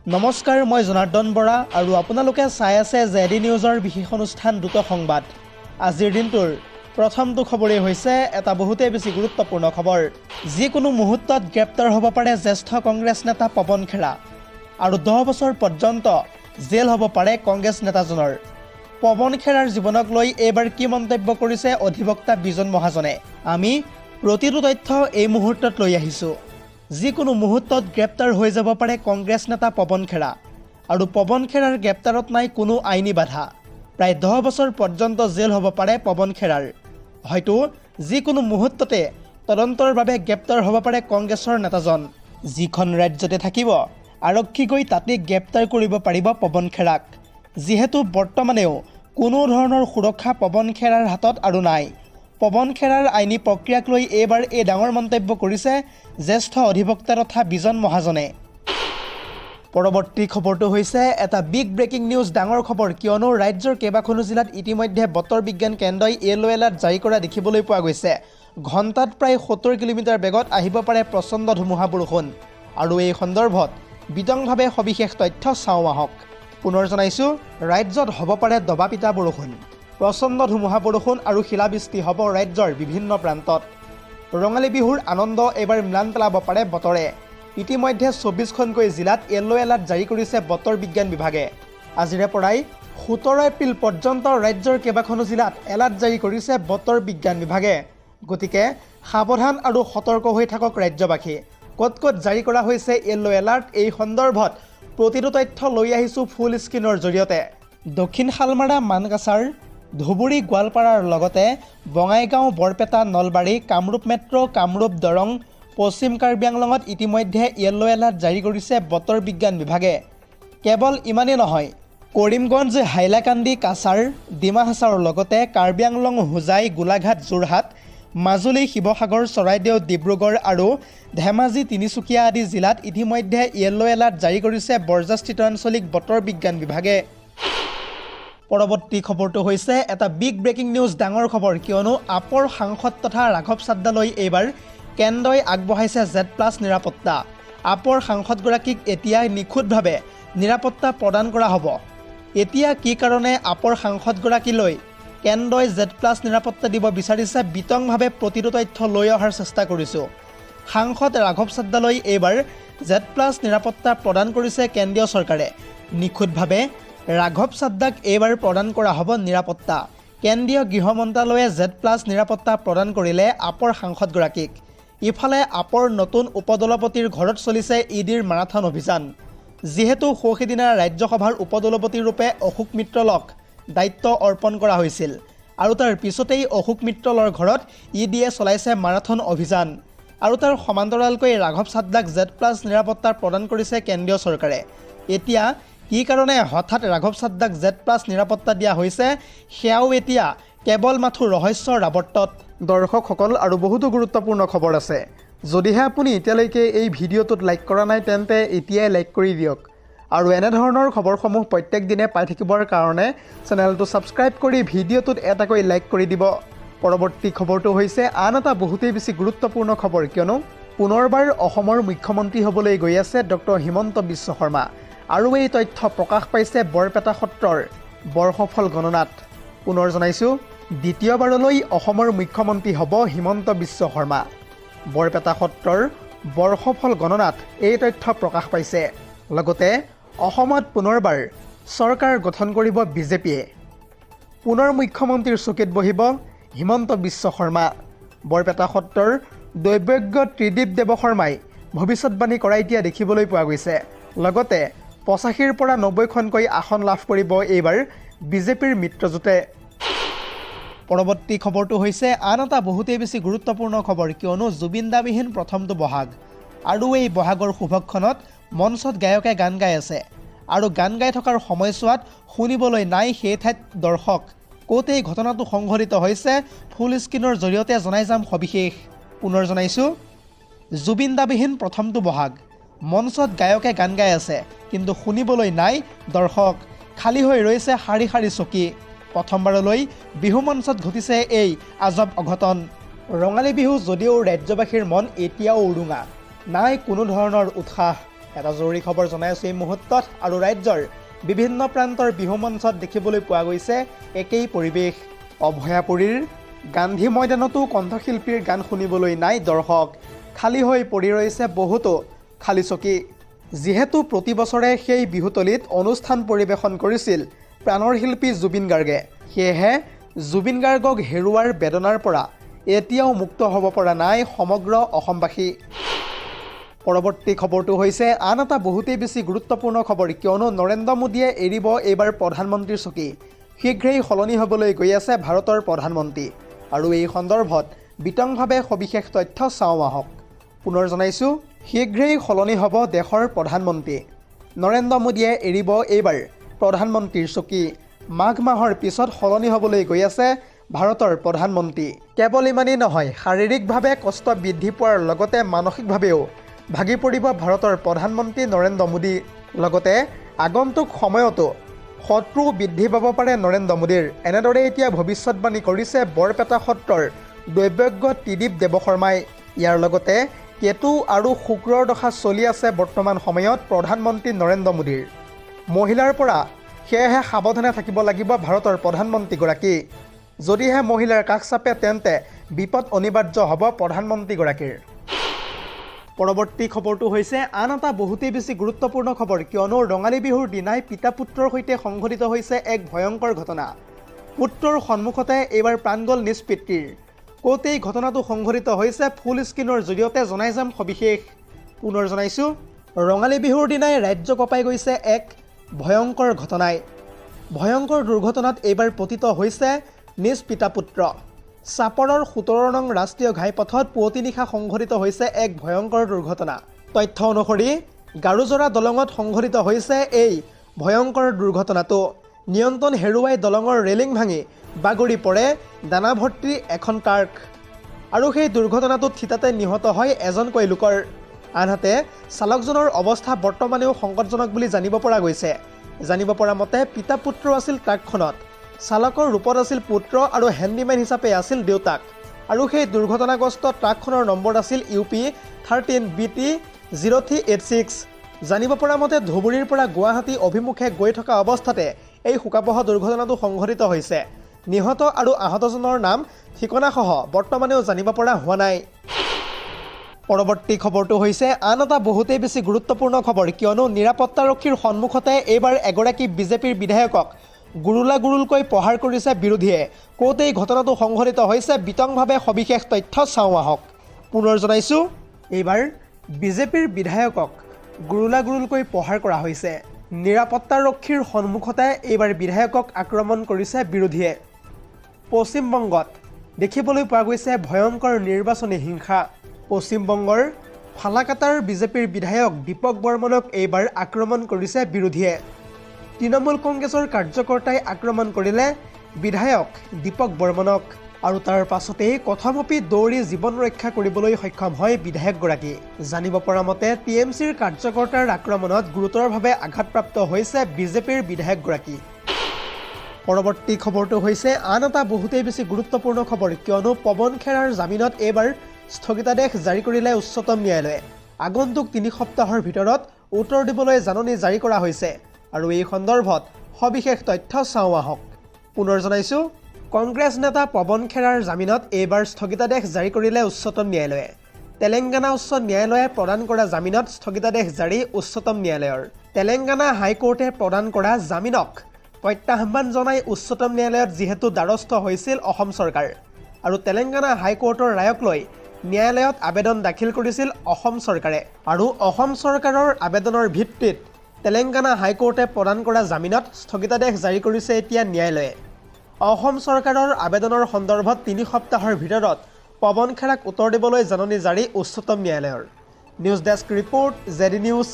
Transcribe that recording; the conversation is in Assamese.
নমস্কাৰ, মই জনাৰ্দন বৰা আৰু আপোনালোকে চাই আছে জেডি নিউজৰ বিশেষ অনুষ্ঠান দ্ৰুত সংবাদ। আজিৰ দিনটোৰ প্ৰথমটো খবৰেই হৈছে এটা বহুতেই বেছি গুৰুত্বপূৰ্ণ খবৰ। যিকোনো মুহূৰ্তত গ্ৰেপ্তাৰ হ'ব পাৰে জ্যেষ্ঠ কংগ্ৰেছ নেতা পৱন খেৰা আৰু 10 বছৰ পৰ্যন্ত জেল হ'ব পাৰে কংগ্ৰেছ নেতাজনৰ। পৱন খেৰাৰ জীৱনক লৈ এইবাৰ কি মন্তব্য কৰিছে অধিবক্তা বিজন মহাজনে। আমি প্ৰতিটো তথ্য এই মুহূৰ্তত লৈ আহিছোঁ। যিকোনো মুহূৰ্তত গ্ৰেপ্তাৰ হৈ যাব পাৰে কংগ্ৰেছ নেতা পৱন খেৰা আৰু পৱন খেৰাৰ গ্ৰেপ্তাৰত নাই কোনো আইনী বাধা। প্ৰায় 10 বছৰ পৰ্যন্ত জেল হ'ব পাৰে পৱন খেৰাৰ। হয়তো যিকোনো মুহূৰ্ততে তদন্তৰ বাবে গ্ৰেপ্তাৰ হ'ব পাৰে কংগ্ৰেছৰ নেতাজন। যিখন ৰাজ্যতে থাকিব আৰক্ষী গৈ তাতে গ্ৰেপ্তাৰ কৰিব পাৰিব পৱন খেৰাক। যিহেতু বৰ্তমানেও কোনো ধৰণৰ সুৰক্ষা পৱন খেৰাৰ হাতত আৰু নাই। পৱন খেৰাৰ আইনী প্ৰক্ৰিয়াক লৈ এইবাৰ এই ডাঙৰ মন্তব্য কৰিছে জ্যেষ্ঠ অধিবক্তা তথা বিজন মহাজনে। পৰৱৰ্তী খবৰটো হৈছে এটা বিগ ব্ৰেকিং নিউজ, ডাঙৰ খবৰ, কিয়নো ৰাজ্যৰ কেইবাখনো জিলাত ইতিমধ্যে বতৰ বিজ্ঞান কেন্দ্ৰই য়েলো এলাৰ্ট জাৰি কৰা দেখিবলৈ পোৱা গৈছে। ঘণ্টাত প্ৰায় 70 কিলোমিটাৰ বেগত আহিব পাৰে প্ৰচণ্ড ধুমুহা বৰষুণ। আৰু এই সন্দৰ্ভত বিতংভাৱে সবিশেষ তথ্য চাওঁ আহক। পুনৰ জনাইছোঁ, ৰাজ্যত হ'ব পাৰে দবাপিটা বৰষুণ। প্ৰচণ্ড ধুমুহা বৰষুণ আৰু শিলাবৃষ্টি হ'ব ৰাজ্যৰ বিভিন্ন প্ৰান্তত। ৰঙালী বিহুৰ আনন্দ এইবাৰ ম্লান পেলাব পাৰে বতৰে। ইতিমধ্যে 24খনকৈ জিলাত য়েলো এলাৰ্ট জাৰি কৰিছে বতৰ বিজ্ঞান বিভাগে। আজিৰে পৰাই 17 এপ্ৰিল পৰ্যন্ত ৰাজ্যৰ কেইবাখনো জিলাত এলাৰ্ট জাৰি কৰিছে বতৰ বিজ্ঞান বিভাগে। গতিকে সাৱধান আৰু সতৰ্ক হৈ থাকক ৰাজ্যবাসী। ক'ত ক'ত জাৰি কৰা হৈছে য়েলো এলাৰ্ট, এই সন্দৰ্ভত প্ৰতিটো তথ্য লৈ আহিছোঁ ফুল স্ক্ৰীনৰ জৰিয়তে। দক্ষিণ শালমাৰা, মানকাছাৰ, ধুবুৰী, গোৱালপাৰাৰ লগতে বঙাইগাঁও, বৰপেটা, নলবাৰী, কামৰূপ মেট্ৰ', কামৰূপ দৰং, পশ্চিম কাৰ্বি আংলঙত ইতিমধ্যে য়েলো এলাৰ্ট জাৰি কৰিছে বতৰ বিজ্ঞান বিভাগে। কেৱল ইমানেই নহয়, কৰিমগঞ্জ, হাইলাকান্দি, কাছাৰ, ডিমা হাছাৰৰ লগতে কাৰ্বি আংলং, হোজাই, গোলাঘাট, যোৰহাট, মাজুলী, শিৱসাগৰ, চৰাইদেউ, ডিব্ৰুগড় আৰু ধেমাজি, তিনিচুকীয়া আদি জিলাত ইতিমধ্যে য়েলো এলাৰ্ট জাৰি কৰিছে বৰজাস্থিত আঞ্চলিক বতৰ বিজ্ঞান বিভাগে। পৰৱৰ্তী খবৰটো হৈছে এটা বিগ ব্ৰেকিং নিউজ, ডাঙৰ খবৰ, কিয়নো আপৰ সাংসদ তথা ৰাঘৱ চাদ্দালৈ এইবাৰ কেন্দ্ৰই আগবঢ়াইছে Z+ নিৰাপত্তা। আপৰ সাংসদগৰাকীক এতিয়া নিখুঁতভাৱে নিৰাপত্তা প্ৰদান কৰা হ'ব। এতিয়া কি কাৰণে আপৰ সাংসদগৰাকীলৈ কেন্দ্ৰই Z+ নিৰাপত্তা দিব বিচাৰিছে, বিতংভাৱে প্ৰতিটো তথ্য লৈ অহাৰ চেষ্টা কৰিছোঁ। সাংসদ ৰাঘৱ চাদ্দালৈ এইবাৰ Z+ নিৰাপত্তা প্ৰদান কৰিছে কেন্দ্ৰীয় চৰকাৰে। নিখুঁতভাৱে ৰাঘৱ চাদ্দাক এইবাৰ প্ৰদান কৰা হ'ব নিৰাপত্তা। কেন্দ্ৰীয় গৃহ মন্ত্ৰালয়ে Z+ নিৰাপত্তা প্ৰদান কৰিলে আপৰ সাংসদগৰাকীক। ইফালে আপৰ নতুন উপদলপতিৰ ঘৰত চলিছে ইডিৰ মাৰাথন অভিযান। যিহেতু সৌসিদিনা ৰাজ্যসভাৰ উপদলপতি ৰূপে অশোক মিত্ৰলক দায়িত্ব অৰ্পণ কৰা হৈছিল আৰু তাৰ পিছতেই অশোক মিত্ৰলৰ ঘৰত ইডিয়ে চলাইছে মাৰাথন অভিযান। আৰু তাৰ সমান্তৰালকৈ ৰাঘৱ চাদ্দাক Z+ নিৰাপত্তা প্ৰদান কৰিছে কেন্দ্ৰীয় চৰকাৰে। এতিয়া কি কাৰণে হঠাৎ ৰাঘৱ চাদ্দাক Z+ নিৰাপত্তা দিয়া হৈছে, সেয়াও এতিয়া কেৱল মাথো ৰহস্যৰ আৱৰ্তত। দৰ্শকসকল, আৰু বহুতো গুৰুত্বপূৰ্ণ খবৰ আছে। যদিহে আপুনি এতিয়ালৈকে এই ভিডিঅ'টোত লাইক কৰা নাই তেন্তে এতিয়াই লাইক কৰি দিয়ক আৰু এনেধৰণৰ খবৰসমূহ প্ৰত্যেক দিনে পাই থাকিবৰ কাৰণে চেনেলটো ছাবস্ক্ৰাইব কৰি ভিডিঅ'টোত এটাকৈ লাইক কৰি দিব। পৰৱৰ্তী খবৰটো হৈছে আন এটা বহুতেই বেছি গুৰুত্বপূৰ্ণ খবৰ, কিয়নো পুনৰবাৰ অসমৰ মুখ্যমন্ত্ৰী হ'বলৈ গৈ আছে ডক্টৰ হিমন্ত বিশ্ব শৰ্মা। আৰু এই তথ্য প্ৰকাশ পাইছে বৰপেটা সত্ৰৰ বৰ্ষফল গণনাত। পুনৰ জনাইছোঁ, দ্বিতীয়বাৰলৈ অসমৰ মুখ্যমন্ত্ৰী হ'ব হিমন্ত বিশ্ব শৰ্মা। বৰপেটা সত্ৰৰ বৰ্ষফল গণনাত এই তথ্য প্ৰকাশ পাইছে। লগতে অসমত পুনৰবাৰ চৰকাৰ গঠন কৰিব বিজেপিয়ে। পুনৰ মুখ্যমন্ত্ৰীৰ চকীত বহিব হিমন্ত বিশ্ব শৰ্মা। বৰপেটা সত্ৰৰ দৈৱজ্ঞ ত্ৰিদীপ দেৱশৰ্মাই ভৱিষ্যতবাণী কৰাই দিয়া দেখিবলৈ পোৱা গৈছে। লগতে 85ৰ পৰা 90খনকৈ আসন লাভ কৰিব এইবাৰ বিজেপিৰ মিত্ৰজোঁটে। পৰৱৰ্তী খবৰটো হৈছে আন এটা বহুতেই বেছি গুৰুত্বপূৰ্ণ খবৰ, কিয়নো জুবিন দাবিহীন প্ৰথমটো বহাগ। আৰু এই বহাগৰ শুভক্ষণত মঞ্চত গায়কে গান গাই আছে আৰু গান গাই থকাৰ সময়ছোৱাত শুনিবলৈ নাই সেই ঠাইত দৰ্শক। ক'ত এই ঘটনাটো সংঘটিত হৈছে, ফুল স্ক্ৰীনৰ জৰিয়তে জনাই যাম সবিশেষ। পুনৰ জনাইছোঁ, জুবিন দাবিহীন প্ৰথমটো বহাগ। মঞ্চত গায়কে গান গাই আছে কিন্তু শুনিবলৈ নাই দৰ্শক। খালী হৈ ৰৈছে শাৰী শাৰী চকী। প্ৰথমবাৰলৈ বিহু মঞ্চত ঘটিছে এই আজব অঘটন। ৰঙালী বিহু যদিও ৰাজ্যবাসীৰ মন এতিয়াও উৰুঙা, নাই কোনো ধৰণৰ উৎসাহ। এটা জৰুৰী খবৰ জনাই আছোঁ এই মুহূৰ্তত আৰু ৰাজ্যৰ বিভিন্ন প্ৰান্তৰ বিহু মঞ্চত দেখিবলৈ পোৱা গৈছে একেই পৰিৱেশ। অভয়াপুৰীৰ গান্ধী ময়দানতো কণ্ঠশিল্পীৰ গান শুনিবলৈ নাই দৰ্শক। খালী হৈ পৰি ৰৈছে বহুতো খালী চকী। যিহেতু প্ৰতি বছৰে সেই বিহুতলীত অনুষ্ঠান পৰিৱেশন কৰিছিল প্ৰাণৰ শিল্পী জুবিন গাৰ্গে, সেয়েহে জুবিন গাৰ্গক হেৰুৱাৰ বেদনাৰ পৰা এতিয়াও মুক্ত হ'ব পৰা নাই সমগ্ৰ অসমবাসী। পৰৱৰ্তী খবৰটো হৈছে আন এটা বহুতেই বেছি গুৰুত্বপূৰ্ণ খবৰ, কিয়নো নৰেন্দ্ৰ মোদীয়ে এৰিব এইবাৰ প্ৰধানমন্ত্ৰীৰ চকী। শীঘ্ৰেই সলনি হ'বলৈ গৈ আছে ভাৰতৰ প্ৰধানমন্ত্ৰী আৰু এই সন্দৰ্ভত বিতংভাৱে সবিশেষ তথ্য চাওঁ আহক। পুনৰ জনাইছোঁ, শীঘ্ৰেই সলনি হ'ব দেশৰ প্ৰধানমন্ত্ৰী। নৰেন্দ্ৰ মোদীয়ে এৰিব এইবাৰ প্ৰধানমন্ত্ৰীৰ চকী। মাঘ মাহৰ পিছত সলনি হ'বলৈ গৈ আছে ভাৰতৰ প্ৰধানমন্ত্ৰী। কেৱল ইমানেই নহয়, শাৰীৰিকভাৱে কষ্ট বৃদ্ধি পোৱাৰ লগতে মানসিকভাৱেও ভাগি পৰিব ভাৰতৰ প্ৰধানমন্ত্ৰী নৰেন্দ্ৰ মোদী। লগতে আগন্তুক সময়তো শত্ৰু বৃদ্ধি পাব পাৰে নৰেন্দ্ৰ মোদীৰ। এনেদৰে এতিয়া ভৱিষ্যতবাণী কৰিছে বৰপেটা সত্ৰৰ দৈৱজ্ঞ ত্ৰিদীপ দেৱশৰ্মাই। ইয়াৰ লগতে কেতু আৰু শুক্ৰৰ দশা চলি আছে বৰ্তমান সময়ত প্ৰধানমন্ত্ৰী নৰেন্দ্ৰ মোদীৰ। মহিলাৰ পৰা সেয়েহে সাৱধানে থাকিব লাগিব ভাৰতৰ প্ৰধানমন্ত্ৰীগৰাকী। যদিহে মহিলাৰ কাষ চাপে তেন্তে বিপদ অনিবাৰ্য হ'ব প্ৰধানমন্ত্ৰীগৰাকীৰ। পৰৱৰ্তী খবৰটো হৈছে আন এটা বহুতেই বেছি গুৰুত্বপূৰ্ণ খবৰ, কিয়নো ৰঙালী বিহুৰ দিনাই পিতা পুত্ৰৰ সৈতে সংঘটিত হৈছে এক ভয়ংকৰ ঘটনা। পুত্ৰৰ সন্মুখতে এইবাৰ প্ৰাণ গ'ল নিজ পিতৃৰ। ক'ত এই ঘটনাটো সংঘটিত হৈছে ফুল স্ক্ৰীনৰ জৰিয়তে জনাই যাম সবিশেষ। পুনৰ জনাইছোঁ, ৰঙালী বিহুৰ দিনাই ৰাজ্য কঁপাই গৈছে এক ভয়ংকৰ ঘটনাই। ভয়ংকৰ দুৰ্ঘটনাত এইবাৰ পতিত হৈছে নিজ পিতা পুত্ৰ। চাপৰৰ 17 নং ৰাষ্ট্ৰীয় ঘাইপথত পুৱতি নিশা সংঘটিত হৈছে এক ভয়ংকৰ দুৰ্ঘটনা। তথ্য অনুসৰি গাৰোজৰা দলঙত সংঘটিত হৈছে এই ভয়ংকৰ দুৰ্ঘটনাটো। নিয়ন্ত্ৰণ হেৰুৱাই দলঙৰ ৰেলিং ভাঙি বাগৰি পৰে দানা ভৰ্তি এখন ট্ৰাক আৰু সেই দুৰ্ঘটনাটোত থিতাতে নিহত হয় এজনকৈ লোকৰ। আনহাতে চালকজনৰ অৱস্থা বৰ্তমানেও সংকটজনক বুলি জানিব পৰা গৈছে। জানিব পৰা মতে পিতা পুত্ৰ আছিল ট্ৰাকখনত। চালকৰ ৰূপত আছিল পুত্ৰ আৰু হেণ্ডিমেন হিচাপে আছিল দেউতাক। আৰু সেই দুৰ্ঘটনাগ্ৰস্ত ট্ৰাকখনৰ নম্বৰ আছিল UP 13 BT 0386। জানিব পৰা মতে ধুবুৰীৰ পৰা গুৱাহাটী অভিমুখে গৈ থকা অৱস্থাতে এই শোকাবহ দুৰ্ঘটনাটো সংঘটিত হৈছে। নিহত আৰু আহতজনৰ নাম ঠিকনাসহ বৰ্তমানেও জানিব পৰা হোৱা নাই। পৰৱৰ্তী খবৰটো হৈছে আন এটা বহুতেই বেছি গুৰুত্বপূৰ্ণ খবৰ, কিয়নো নিৰাপত্তাৰক্ষীৰ সন্মুখতে এইবাৰ এগৰাকী বিজেপিৰ বিধায়কক গুৰুলকৈ প্ৰহাৰ কৰিছে বিৰোধীয়ে। ক'ত এই ঘটনাটো সংঘটিত হৈছে বিতংভাৱে সবিশেষ তথ্য চাওঁ আহক। পুনৰ জনাইছোঁ, এইবাৰ বিজেপিৰ বিধায়কক গুৰুলকৈ প্ৰহাৰ কৰা হৈছে। নিৰাপত্তাৰক্ষীৰ সন্মুখতে এইবাৰ বিধায়কক আক্ৰমণ কৰিছে বিৰোধীয়ে। পশ্চিমবংগত দেখিবলৈ পোৱা গৈছে ভয়ংকৰ নিৰ্বাচনী হিংসা। পশ্চিমবংগৰ ফালাকাটাৰ বিজেপিৰ বিধায়ক দীপক বৰ্মনক এইবাৰ আক্ৰমণ কৰিছে বিৰোধীয়ে। তৃণমূল কংগ্ৰেছৰ কাৰ্যকৰ্তাই আক্ৰমণ কৰিলে বিধায়ক দীপক বৰ্মনক আৰু তাৰ পাছতেই কথমপি দৌৰি জীৱন ৰক্ষা কৰিবলৈ সক্ষম হয় বিধায়কগৰাকী। জানিব পৰা মতে TMCৰ কাৰ্যকৰ্তাৰ আক্ৰমণত গুৰুতৰভাৱে আঘাতপ্ৰাপ্ত হৈছে বিজেপিৰ বিধায়কগৰাকী। পৰৱৰ্তী খবৰটো হৈছে আন এটা বহুতেই বেছি গুৰুত্বপূৰ্ণ খবৰ, কিয়নো পৱন খেৰাৰ জামিনত এইবাৰ স্থগিতাদেশ জাৰি কৰিলে উচ্চতম ন্যায়ালয়ে। আগন্তুক 3 সপ্তাহৰ ভিতৰত উত্তৰ দিবলৈ জাননী জাৰি কৰা হৈছে আৰু এই সন্দৰ্ভত সবিশেষ তথ্য চাওঁ আহক। পুনৰ জনাইছোঁ, কংগ্ৰেছ নেতা পৱন খেৰাৰ জামিনত এইবাৰ স্থগিতাদেশ জাৰি কৰিলে উচ্চতম ন্যায়ালয়ে। তেলেংগানা উচ্চ ন্যায়ালয়ে প্ৰদান কৰা জামিনত স্থগিতাদেশ জাৰি উচ্চতম ন্যায়ালয়ৰ। তেলেংগানা হাইকোৰ্টে প্ৰদান কৰা জামিনক প্ৰত্যাহ্বান জনাই উচ্চতম ন্যায়ালয়ত যিহেতু দ্বাৰস্থ হৈছিল অসম চৰকাৰ আৰু তেলেংগানা হাইকোৰ্টৰ ৰায়ক লৈ ন্যায়ালয়ত আবেদন দাখিল কৰিছিল অসম চৰকাৰে আৰু অসম চৰকাৰৰ আবেদনৰ ভিত্তিত তেলেংগানা হাইকোৰ্টে প্ৰদান কৰা জামিনত স্থগিতাদেশ জাৰি কৰিছে এতিয়া ন্যায়ালয়ে। অসম চৰকাৰৰ আবেদনৰ সন্দৰ্ভত 3 সপ্তাহৰ ভিতৰত পৱন খেৰাক উত্তৰ দিবলৈ জাননী জাৰি উচ্চতম ন্যায়ালয়ৰ। News desk report, ZD news.